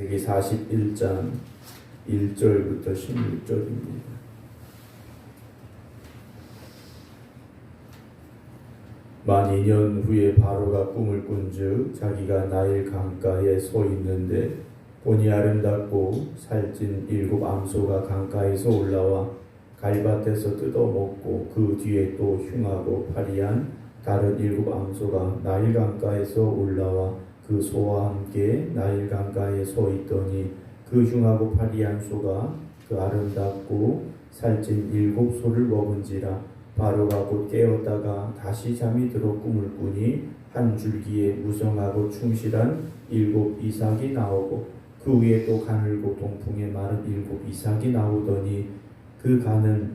창세기 41장 1절부터 16절입니다. 만 2년 후에 바로가 꿈을 꾼즉 자기가 나일 강가에 서 있는데 보니 아름답고 살찐 7 암소가 강가에서 올라와 갈밭에서 뜯어먹고 그 뒤에 또 흉하고 파리한 다른 7 암소가 나일 강가에서 올라와 그 소와 함께 나일 강가에 서 있더니 그 흉하고 파리한 소가 그 아름답고 살찐 7 소를 먹은지라. 바로가 곧 깨었다가 다시 잠이 들어 꿈을 꾸니 한 줄기에 무성하고 충실한 7 이삭이 나오고 그 위에 또 가늘고 동풍에 마른 7 이삭이 나오더니 그 가는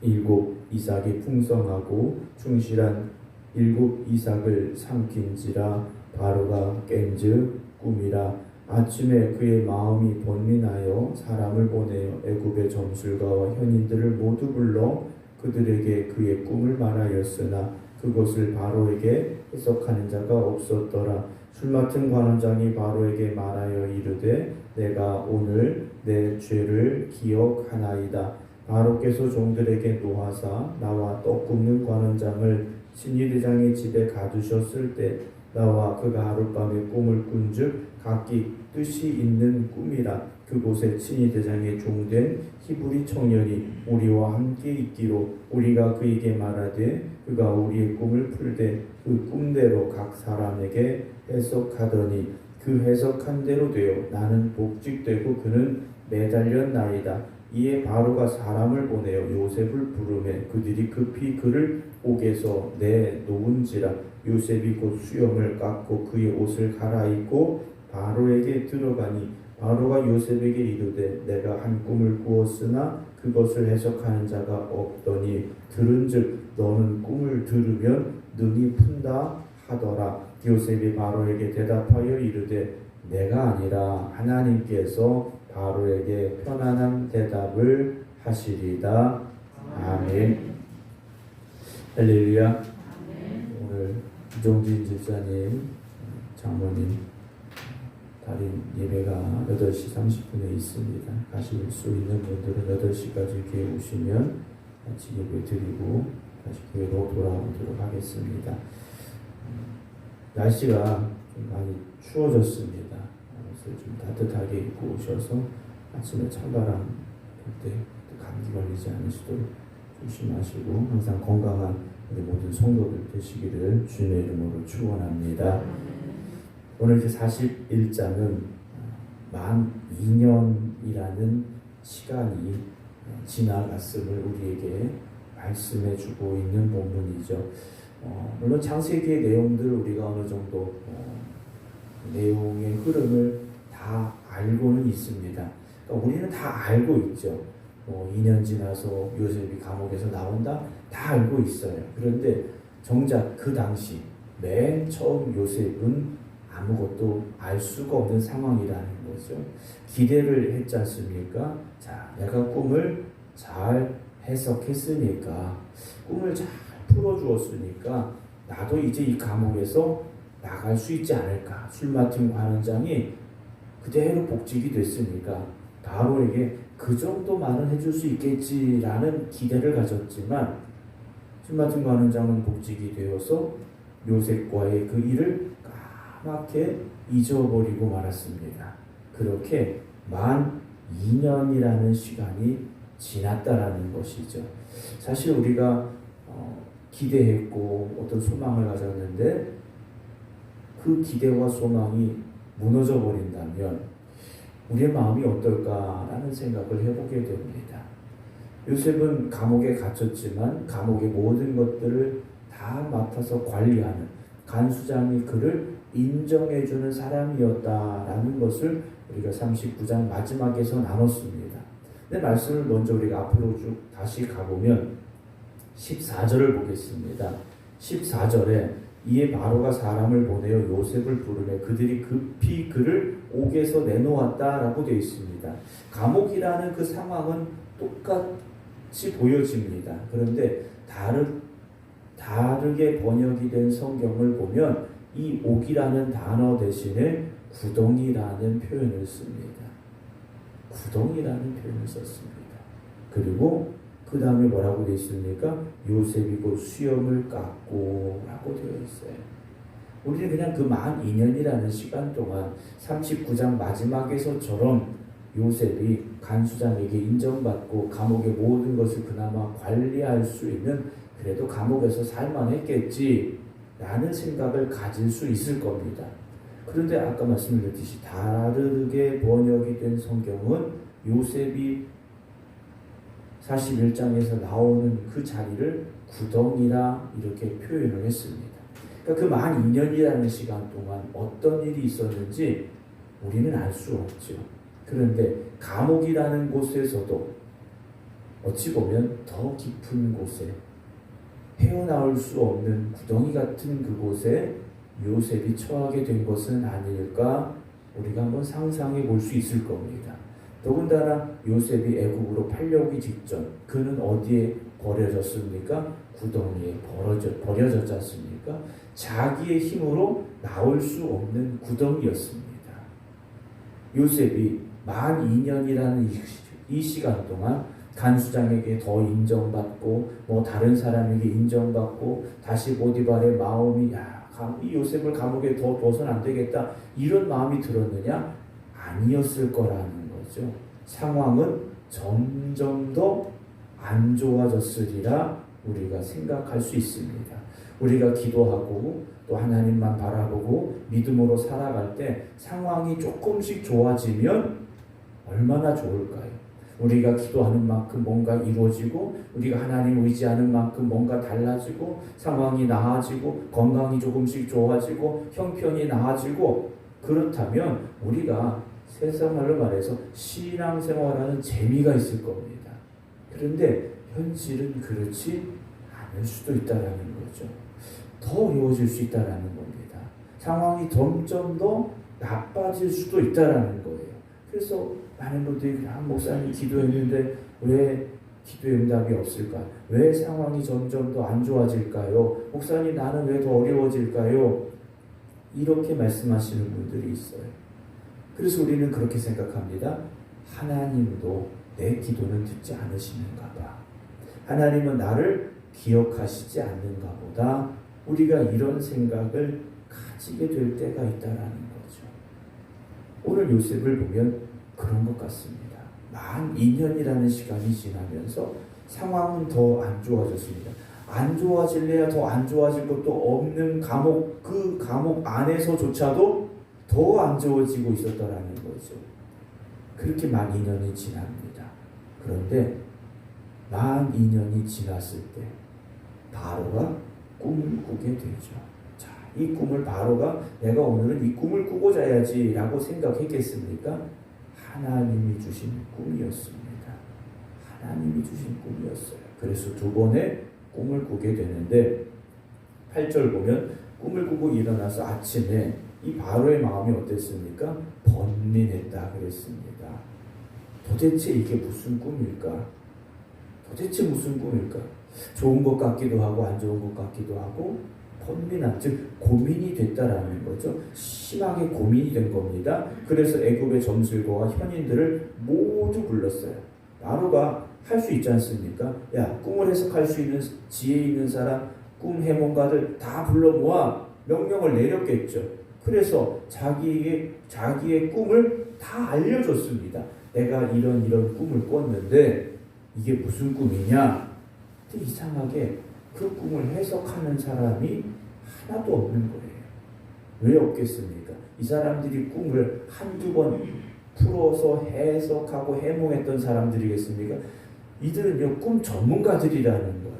7 이삭이 풍성하고 충실한 7 이삭을 삼킨지라. 바로가 깬즉 꿈이라. 아침에 그의 마음이 번민하여 사람을 보내어 애굽의 점술가와 현인들을 모두 불러 그들에게 그의 꿈을 말하였으나 그것을 바로에게 해석하는 자가 없었더라. 술 맡은 관원장이 바로에게 말하여 이르되 내가 오늘 내 죄를 기억하나이다. 바로께서 종들에게 노하사 나와 떡 굽는 관원장을 친위대장의 집에 가두셨을 때 나와 그가 하룻밤에 꿈을 꾼즉 각기 뜻이 있는 꿈이라. 그곳에 친위대장의 종된 히브리 청년이 우리와 함께 있기로 우리가 그에게 말하되 그가 우리의 꿈을 풀되 그 꿈대로 각 사람에게 해석하더니 그 해석한 대로 되어 나는 복직되고 그는 매달렸나이다. 이에 바로가 사람을 보내어 요셉을 부르매 그들이 급히 그를 옥에서 내놓은지라. 요셉이 곧 수염을 깎고 그의 옷을 갈아입고 바로에게 들어가니 바로가 요셉에게 이르되 내가 한 꿈을 꾸었으나 그것을 해석하는 자가 없더니 들은즉 너는 꿈을 들으면 눈이 푼다 하더라. 요셉이 바로에게 대답하여 이르되 내가 아니라 하나님께서 바로에게 편안한 대답을 하시리다. 아멘. 할렐루야. 오늘 이종진 집사님, 장모님 달인 예배가 8시 30분에 있습니다. 가실 수 있는 분들은 8시까지 교회 오시면 같이 예배 드리고 다시 교회로 돌아오도록 하겠습니다. 날씨가 좀 많이 추워졌습니다. 그래서 좀 따뜻하게 입고 오셔서 아침에 찬바람 불 때 감기 걸리지 않으시도록 조심하시고 항상 건강한 우리 모든 성도들 되시기를 주님의 이름으로 축원합니다. 오늘 41장은 만 2년이라는 시간이 지나갔음을 우리에게 말씀해 주고 있는 본문이죠. 물론 창세기의 내용들 우리가 어느 정도 내용의 흐름을 다 알고는 있습니다. 그러니까 우리는 다 알고 있죠. 2년 지나서 요셉이 감옥에서 나온다? 다 알고 있어요. 그런데 정작 그 당시 맨 처음 요셉은 아무것도 알 수가 없는 상황이라는 거죠. 기대를 했지 않습니까? 자, 내가 꿈을 잘 해석했으니까, 꿈을 잘 풀어주었으니까 나도 이제 이 감옥에서 나갈 수 있지 않을까. 술 맡은 관원장이 그대로 복직이 됐으니까 바로에게 그 정도만은 해줄 수 있겠지라는 기대를 가졌지만 술 맡은 관원장은 복직이 되어서 요셉과의 그 일을 까맣게 잊어버리고 말았습니다. 그렇게 만 2년이라는 시간이 지났다라는 것이죠. 사실 우리가 기대했고 어떤 소망을 가졌는데 그 기대와 소망이 무너져 버린다면 우리의 마음이 어떨까라는 생각을 해보게 됩니다. 요셉은 감옥에 갇혔지만 감옥의 모든 것들을 다 맡아서 관리하는 간수장이 그를 인정해주는 사람이었다라는 것을 우리가 39장 마지막에서 나눴습니다. 근데 말씀을 먼저 우리가 앞으로 쭉 다시 가보면 14절을 보겠습니다. 14절에 이에 바로가 사람을 보내어 요셉을 부르매 그들이 급히 그를 옥에서 내놓았다라고 되어 있습니다. 감옥이라는 그 상황은 똑같이 보여집니다. 그런데 다르게 번역이 된 성경을 보면 이 옥이라는 단어 대신에 구덩이라는 표현을 씁니다. 구덩이라는 표현을 썼습니다. 그리고 그 다음에 뭐라고 되어 있습니까? 요셉이 곧 수염을 깎고 라고 되어 있어요. 우리는 그냥 그 만 2년이라는 시간 동안 39장 마지막에서처럼 요셉이 간수장에게 인정받고 감옥의 모든 것을 그나마 관리할 수 있는, 그래도 감옥에서 살만했겠지 라는 생각을 가질 수 있을 겁니다. 그런데 아까 말씀드렸듯이 다르게 번역이 된 성경은 요셉이 41장에서 나오는 그 자리를 구덩이라 이렇게 표현을 했습니다. 그러니까 그 만 2년이라는 시간 동안 어떤 일이 있었는지 우리는 알 수 없죠. 그런데 감옥이라는 곳에서도 어찌 보면 더 깊은 곳에, 헤어나올 수 없는 구덩이 같은 그곳에 요셉이 처하게 된 것은 아닐까 우리가 한번 상상해 볼 수 있을 겁니다. 더군다나 요셉이 애국으로 팔려오기 직전 그는 어디에 버려졌습니까? 구덩이에 버려졌지 않습니까? 자기의 힘으로 나올 수 없는 구덩이였습니다. 요셉이 만 2년이라는 이 시간 동안 간수장에게 더 인정받고 다른 사람에게 인정받고 다시 보디발의 마음이 이 요셉을 감옥에 더 둬서는 안 되겠다 이런 마음이 들었느냐? 아니었을 거라는 거죠. 상황은 점점 더 안 좋아졌으리라 우리가 생각할 수 있습니다. 우리가 기도하고 또 하나님만 바라보고 믿음으로 살아갈 때 상황이 조금씩 좋아지면 얼마나 좋을까요? 우리가 기도하는 만큼 뭔가 이루어지고 우리가 하나님 의지하는 만큼 뭔가 달라지고 상황이 나아지고 건강이 조금씩 좋아지고 형편이 나아지고, 그렇다면 우리가 세상 말로 말해서 신앙생활하는 재미가 있을 겁니다. 그런데 현실은 그렇지 않을 수도 있다라는 거죠. 더 어려워질 수 있다라는 겁니다. 상황이 점점 더 나빠질 수도 있다라는 거예요. 그래서 많은 분들이 목사님 기도했는데 왜 기도의 응답이 없을까? 왜 상황이 점점 더 안 좋아질까요? 목사님 나는 왜 더 어려워질까요? 이렇게 말씀하시는 분들이 있어요. 그래서 우리는 그렇게 생각합니다. 하나님도 내 기도는 듣지 않으시는가 봐. 하나님은 나를 기억하시지 않는가 보다. 우리가 이런 생각을 가지게 될 때가 있다라는 거죠. 오늘 요셉을 보면 그런 것 같습니다. 만 2년이라는 시간이 지나면서 상황은 더 안 좋아졌습니다. 안 좋아질래야 더 안 좋아질 것도 없는 감옥, 그 감옥 안에서조차도 더 안 좋아지고 있었다라는 거죠. 그렇게 만 2년이 지납니다. 그런데 만 2년이 지났을 때 바로가 꿈을 꾸게 되죠. 자, 이 꿈을 바로가 내가 오늘은 이 꿈을 꾸고 자야지 라고 생각했겠습니까? 하나님이 주신 꿈이었습니다. 하나님이 주신 꿈이었어요. 그래서 두 번의 꿈을 꾸게 되는데 8절 보면 꿈을 꾸고 일어나서 아침에 이 바로의 마음이 어땠습니까? 번민했다 그랬습니다. 도대체 이게 무슨 꿈일까? 도대체 무슨 꿈일까? 좋은 것 같기도 하고 안 좋은 것 같기도 하고 번민한, 즉 고민이 됐다라는 거죠. 심하게 고민이 된 겁니다. 그래서 애굽의 점술가와 현인들을 모두 불렀어요. 바로가 할 수 있지 않습니까? 야, 꿈을 해석할 수 있는 지혜 있는 사람, 꿈 해몽가들 다 불러 모아 명령을 내렸겠죠. 그래서 자기의 꿈을 다 알려줬습니다. 내가 이런 꿈을 꿨는데 이게 무슨 꿈이냐? 근데 이상하게 그 꿈을 해석하는 사람이 하나도 없는 거예요. 왜 없겠습니까? 이 사람들이 꿈을 한두 번 풀어서 해석하고 해몽했던 사람들이겠습니까? 이들은요, 꿈 전문가들이라는 거예요.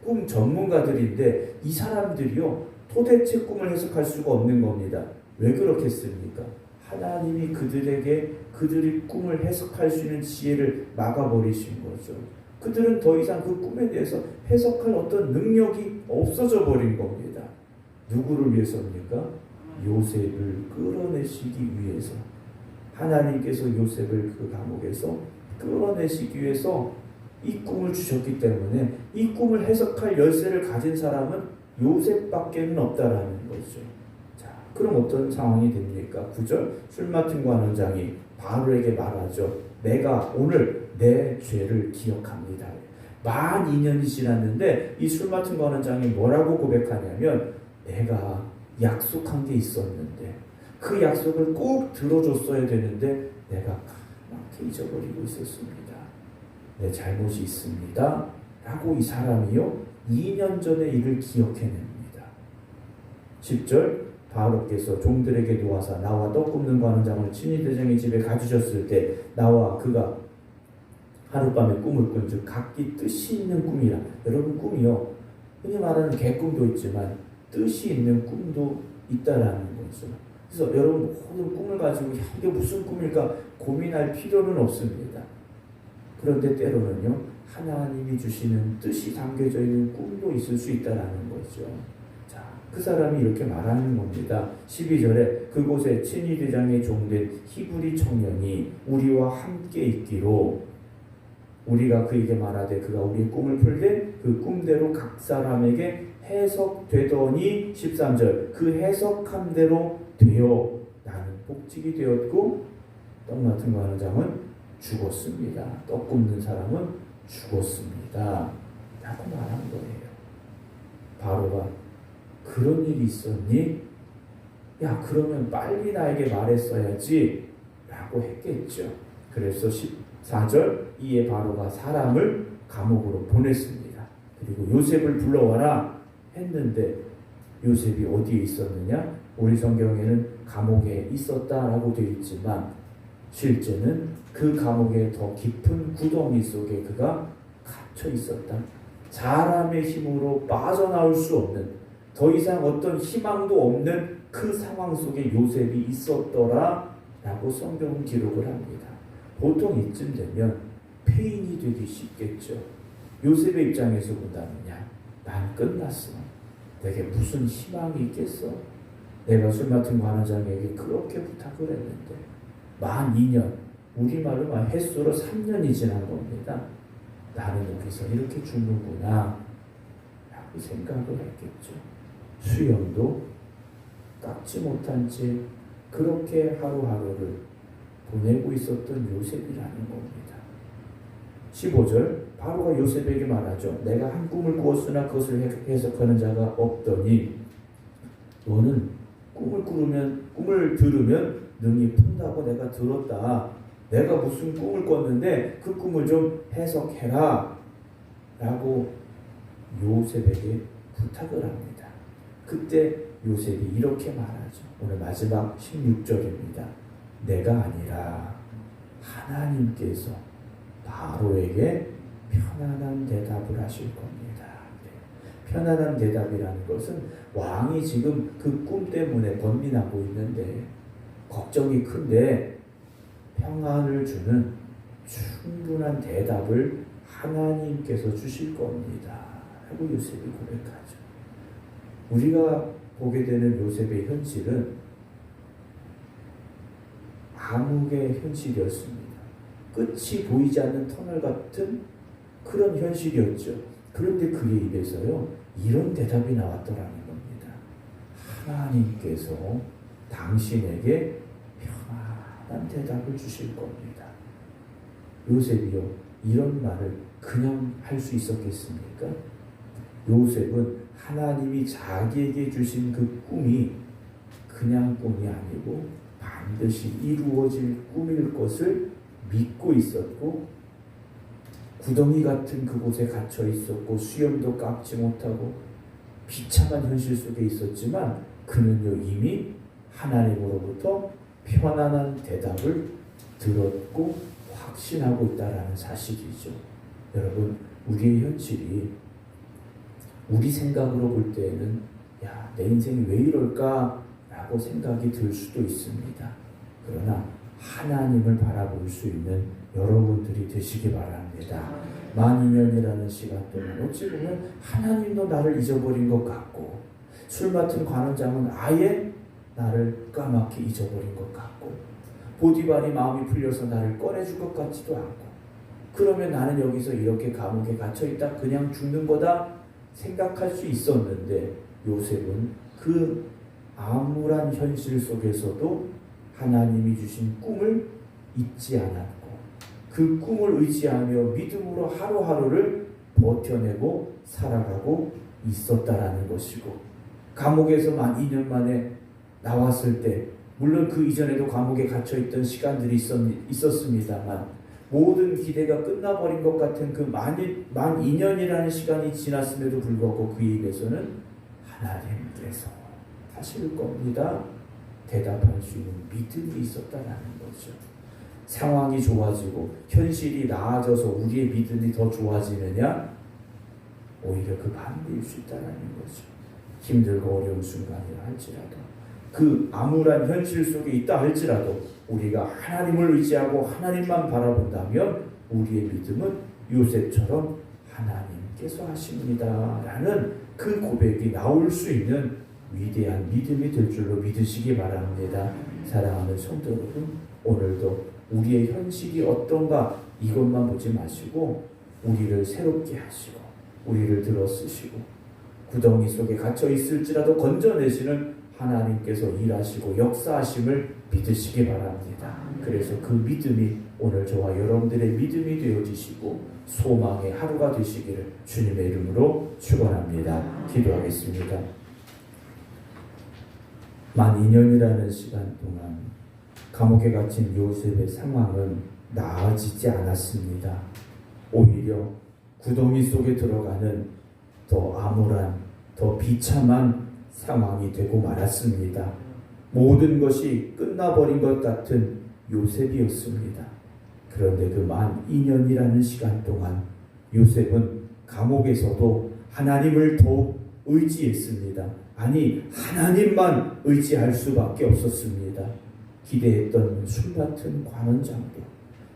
꿈 전문가들인데 이 사람들이요, 도대체 꿈을 해석할 수가 없는 겁니다. 왜 그렇겠습니까? 하나님이 그들이 꿈을 해석할 수 있는 지혜를 막아버리신 거죠. 그들은 더 이상 그 꿈에 대해서 해석할 어떤 능력이 없어져 버린 겁니다. 누구를 위해서입니까? 요셉을 끌어내시기 위해서. 하나님께서 요셉을 그 감옥에서 끌어내시기 위해서 이 꿈을 주셨기 때문에 이 꿈을 해석할 열쇠를 가진 사람은 요셉밖에는 없다라는 거죠. 자, 그럼 어떤 상황이 됩니까? 9절 술 맡은 관원장이 바로에게 말하죠. 내가 오늘 내 죄를 기억합니다. 만 2년이 지났는데 이 술 맡은 관원장이 뭐라고 고백하냐면 내가 약속한 게 있었는데 그 약속을 꼭 들어줬어야 되는데 내가 까맣게 잊어버리고 있었습니다. 내 잘못이 있습니다. 라고 이 사람이요 2년 전의 일을 기억해냅니다. 10절 바로께서 종들에게 놓아서 나와 떡 굽는 관원장을 친위대장의 집에 가주셨을 때 나와 그가 하룻밤에 꿈을 꾼즉 각기 뜻이 있는 꿈이라. 여러분 꿈이요 흔히 말하는 개꿈도 있지만 뜻이 있는 꿈도 있다라는 거죠. 그래서 여러분 모든 꿈을 가지고 이게 무슨 꿈일까 고민할 필요는 없습니다. 그런데 때로는요 하나님이 주시는 뜻이 담겨져 있는 꿈도 있을 수 있다라는 거죠. 자, 그 사람이 이렇게 말하는 겁니다. 12절에 그곳에 친위대장의 종된 히브리 청년이 우리와 함께 있기로 우리가 그에게 말하되 그가 우리의 꿈을 풀되 그 꿈대로 각 사람에게 해석되더니 13절 그 해석한 대로 되어 나는 복직이 되었고 떡 맡은 관원장은 죽었습니다. 떡 굽는 사람은 죽었습니다. 라고 말한 거예요. 바로가 그런 일이 있었니? 야 그러면 빨리 나에게 말했어야지 라고 했겠죠. 그래서 14절 이에 바로가 사람을 감옥으로 보냈습니다. 그리고 요셉을 불러와라 했는데 요셉이 어디에 있었느냐? 우리 성경에는 감옥에 있었다라고 되어 있지만 실제는 그 감옥의 더 깊은 구덩이 속에 그가 갇혀 있었다. 사람의 힘으로 빠져나올 수 없는 더 이상 어떤 희망도 없는 그 상황 속에 요셉이 있었더라 라고 성경은 기록을 합니다. 보통 이쯤 되면 폐인이 되기 쉽겠죠. 요셉의 입장에서 본다면야 난 끝났어. 내게 무슨 희망이 있겠어? 내가 술 맡은 관원장에게 그렇게 부탁을 했는데 만 2년 우리말로 횟수로 3년이 지난 겁니다. 나는 여기서 이렇게 죽는구나 라고 생각을 했겠죠. 수염도 깎지 못한 채 그렇게 하루하루를 보내고 있었던 요셉이라는 겁니다. 15절 바로가 요셉에게 말하죠. 내가 한 꿈을 꾸었으나 그것을 해석하는 자가 없더니 너는 꿈을 들으면 능히 푼다고 내가 들었다. 내가 무슨 꿈을 꿨는데 그 꿈을 좀 해석해라 라고 요셉에게 부탁을 합니다. 그때 요셉이 이렇게 말하죠. 오늘 마지막 16절입니다. 내가 아니라 하나님께서 바로에게 편안한 대답을 하실 겁니다. 편안한 대답이라는 것은 왕이 지금 그 꿈 때문에 번민하고 있는데 걱정이 큰데 평안을 주는 충분한 대답을 하나님께서 주실 겁니다. 하고 요셉이 고백하죠. 우리가 보게 되는 요셉의 현실은 암흑의 현실이었습니다. 끝이 보이지 않는 터널 같은 그런 현실이었죠. 그런데 그의 입에서요 이런 대답이 나왔더라는 겁니다. 하나님께서 당신에게 편안한 대답을 주실 겁니다. 요셉이요 이런 말을 그냥 할 수 있었겠습니까? 요셉은 하나님이 자기에게 주신 그 꿈이 그냥 꿈이 아니고 반드시 이루어질 꿈일 것을 믿고 있었고 구덩이 같은 그곳에 갇혀 있었고 수염도 깎지 못하고 비참한 현실 속에 있었지만 그는요 이미 하나님으로부터 편안한 대답을 들었고 확신하고 있다라는 사실이죠. 여러분 우리의 현실이 우리 생각으로 볼 때에는 야, 내 인생이 왜 이럴까? 라고 생각이 들 수도 있습니다. 그러나 하나님을 바라볼 수 있는 여러분들이 되시기 바랍니다. 만 2년이라는 시간 동안 어찌 보면 하나님도 나를 잊어버린 것 같고 술 맡은 관원장은 아예 나를 까맣게 잊어버린 것 같고 보디발이 마음이 풀려서 나를 꺼내줄 것 같지도 않고 그러면 나는 여기서 이렇게 감옥에 갇혀있다 그냥 죽는 거다 생각할 수 있었는데 요셉은 그 암울한 현실 속에서도 하나님이 주신 꿈을 잊지 않았고 그 꿈을 의지하며 믿음으로 하루하루를 버텨내고 살아가고 있었다라는 것이고, 감옥에서만 2년 만에 나왔을 때, 물론 그 이전에도 감옥에 갇혀있던 시간들이 있었습니다만 모든 기대가 끝나버린 것 같은 그 만 2년이라는 시간이 지났음에도 불구하고 그 입에서는 하나님께서 하실 겁니다 대답할 수 있는 믿음이 있었다라는 거죠. 상황이 좋아지고 현실이 나아져서 우리의 믿음이 더 좋아지느냐? 오히려 그 반대일 수 있다는 거죠. 힘들고 어려운 순간이라 할지라도, 그 암울한 현실 속에 있다 할지라도 우리가 하나님을 의지하고 하나님만 바라본다면 우리의 믿음은 요셉처럼 하나님께서 하십니다 라는 그 고백이 나올 수 있는 위대한 믿음이 될 줄로 믿으시기 바랍니다. 사랑하는 성도 여러분, 오늘도 우리의 현실이 어떤가 이것만 보지 마시고 우리를 새롭게 하시고 우리를 들어 쓰시고 구덩이 속에 갇혀 있을지라도 건져내시는 하나님께서 일하시고 역사하심을 믿으시기 바랍니다. 그래서 그 믿음이 오늘 저와 여러분들의 믿음이 되어지시고 소망의 하루가 되시기를 주님의 이름으로 축원합니다. 기도하겠습니다. 만 2년이라는 시간 동안 감옥에 갇힌 요셉의 상황은 나아지지 않았습니다. 오히려 구덩이 속에 들어가는 더 암울한, 더 비참한 상황이 되고 말았습니다. 모든 것이 끝나버린 것 같은 요셉이었습니다. 그런데 그 만 2년이라는 시간 동안 요셉은 감옥에서도 하나님을 더욱 의지했습니다. 아니, 하나님만 의지할 수밖에 없었습니다. 기대했던 술같은 관원장도,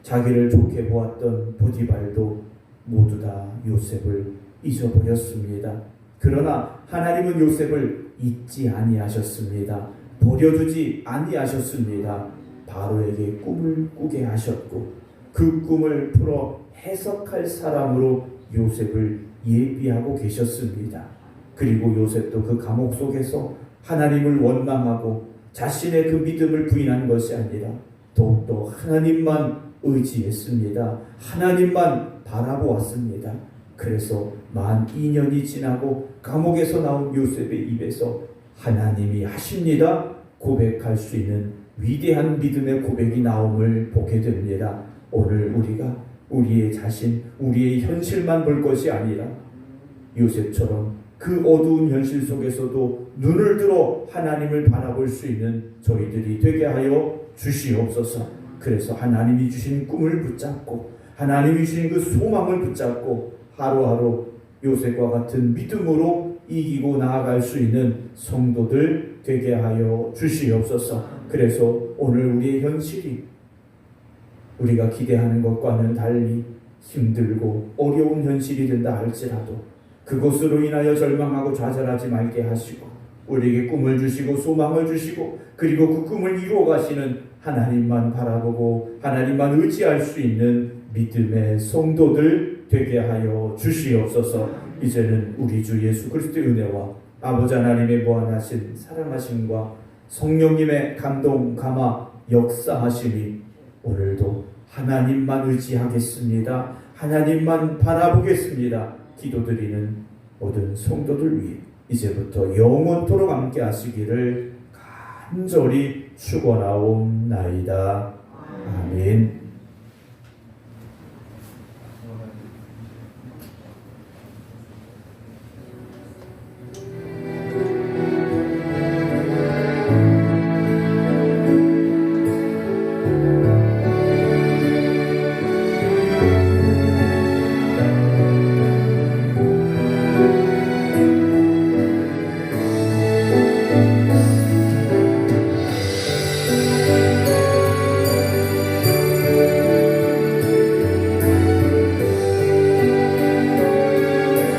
자기를 좋게 보았던 보디발도 모두 다 요셉을 잊어버렸습니다. 그러나 하나님은 요셉을 잊지 아니하셨습니다. 버려두지 아니하셨습니다. 바로에게 꿈을 꾸게 하셨고 그 꿈을 풀어 해석할 사람으로 요셉을 예비하고 계셨습니다. 그리고 요셉도 그 감옥 속에서 하나님을 원망하고 자신의 그 믿음을 부인한 것이 아니라 더욱더 하나님만 의지했습니다. 하나님만 바라보았습니다. 그래서 만 2년이 지나고 감옥에서 나온 요셉의 입에서 하나님이 하십니다 고백할 수 있는 위대한 믿음의 고백이 나옴을 보게 됩니다. 오늘 우리가 우리의 자신, 우리의 현실만 볼 것이 아니라 요셉처럼 그 어두운 현실 속에서도 눈을 들어 하나님을 바라볼 수 있는 저희들이 되게 하여 주시옵소서. 그래서 하나님이 주신 꿈을 붙잡고 하나님이 주신 그 소망을 붙잡고 하루하루 요셉과 같은 믿음으로 이기고 나아갈 수 있는 성도들 되게 하여 주시옵소서. 그래서 오늘 우리의 현실이 우리가 기대하는 것과는 달리 힘들고 어려운 현실이 된다 할지라도 그것으로 인하여 절망하고 좌절하지 말게 하시고 우리에게 꿈을 주시고 소망을 주시고 그리고 그 꿈을 이루어 가시는 하나님만 바라보고 하나님만 의지할 수 있는 믿음의 성도들 되게 하여 주시옵소서. 이제는 우리 주 예수 그리스도의 은혜와 아버지 하나님의 무한하신 사랑하심과 성령님의 감동 감화 역사하심이 오늘도 하나님만 의지하겠습니다. 하나님만 바라보겠습니다. 기도드리는 모든 성도들 위해 이제부터 영원토록 함께 하시기를 간절히 축원하옵나이다. 아멘.